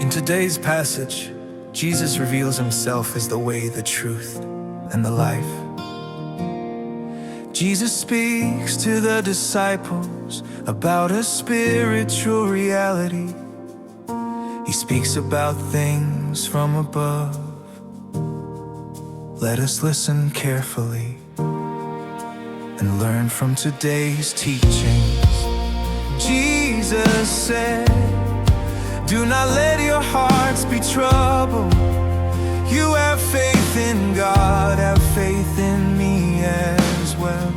In today's passage, Jesus reveals himself as the way, the truth, and the life. Jesus speaks to the disciples about a spiritual reality. He speaks about things from above. Let us listen carefully and learn from today's teachings. Jesus said, "Do not let your hearts be troubled. You have faith in God, have faith in me as well.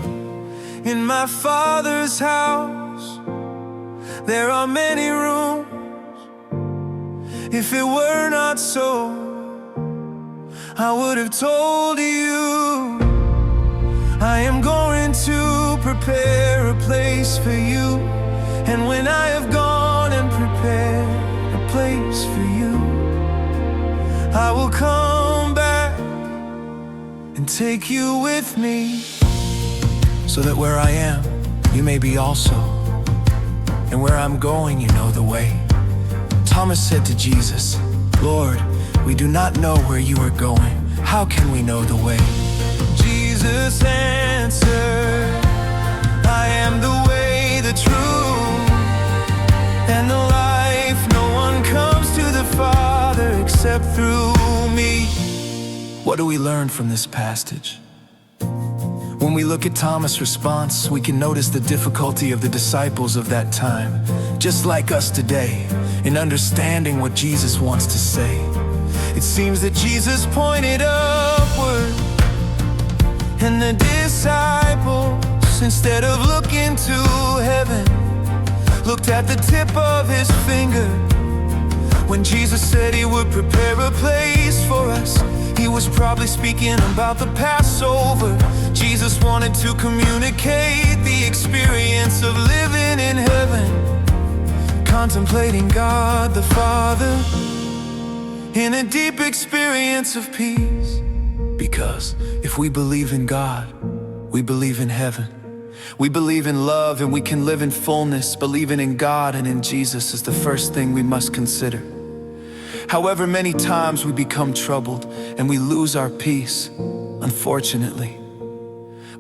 In my Father's house there are many rooms. If it were not so, I would have told you. I am going to prepare a place for you. And when I have gone and prepared a place for you, I will come back and take you with me, so that where I am, you may be also, and where I'm going, you know the way." Thomas said to Jesus, "Lord, we do not know where you are going. How can we know the way?" Jesus answered, "I am the way, the truth, and the life. No one comes to the Father except through me." What do we learn from this passage? When we look at Thomas' response, we can notice the difficulty of the disciples of that time, just like us today, in understanding what Jesus wants to say. It seems that Jesus pointed upward, and the disciples, instead of looking to heaven, looked at the tip of his finger. When Jesus said he would prepare a place for us, he was probably speaking about the Passover. Jesus wanted to communicate the experience of living in heaven, contemplating God the Father in a deep experience of peace. Because if we believe in God, we believe in heaven. We believe in love, and we can live in fullness. Believing in God and in Jesus is the first thing we must consider. However, many times we become troubled and we lose our peace, unfortunately.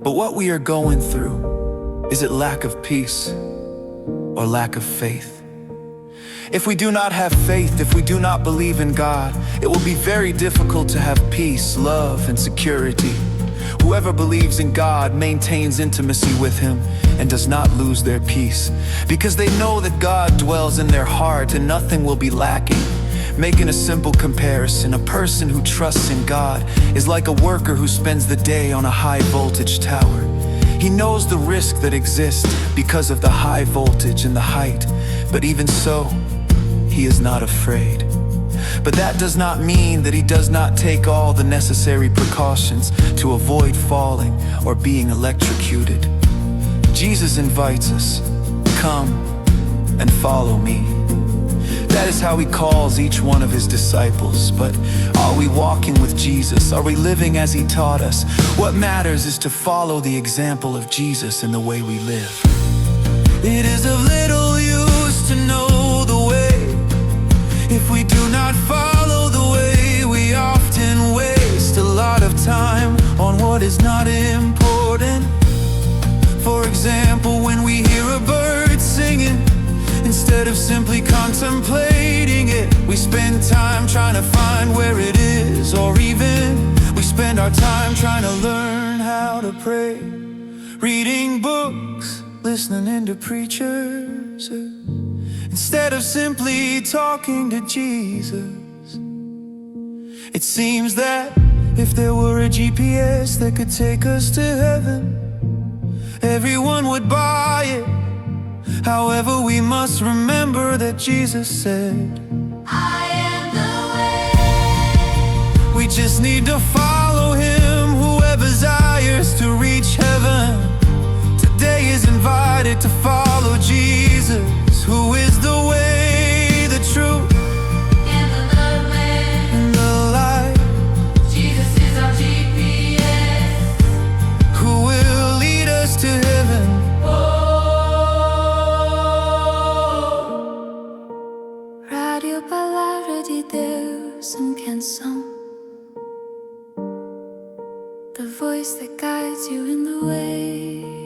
But what we are going through, is it lack of peace or lack of faith? If we do not have faith, if we do not believe in God, it will be very difficult to have peace, love, and security. Whoever believes in God maintains intimacy with Him and does not lose their peace, because they know that God dwells in their heart and nothing will be lacking. Making a simple comparison, a person who trusts in God is like a worker who spends the day on a high voltage tower. He knows the risk that exists because of the high voltage and the height, but even so, he is not afraid. But that does not mean that he does not take all the necessary precautions to avoid falling or being electrocuted. Jesus invites us, "Come and follow me." That is how he calls each one of his disciples. But are we walking with Jesus? Are we living as he taught us? What matters is to follow the example of Jesus in the way we live. It is of little use to know the way if we do not follow the way. We often waste a lot of time on what is not important. For example, when we hear a bird singing, instead of simply contemplating it, we spend time trying to find where it is. Or even we spend our time trying to learn how to pray, reading books, listening into preachers, instead of simply talking to Jesus. It seems that if there were a GPS that could take us to heaven, everyone would buy it. However, we must remember that Jesus said, "I am the way." We just need to follow him. Whoever desires to reach heaven today is invited to follow Jesus, who is the way, the truth, and the life. Jesus is our GPS, who will lead us to heaven. Radio Palabra voice that guides you in the way.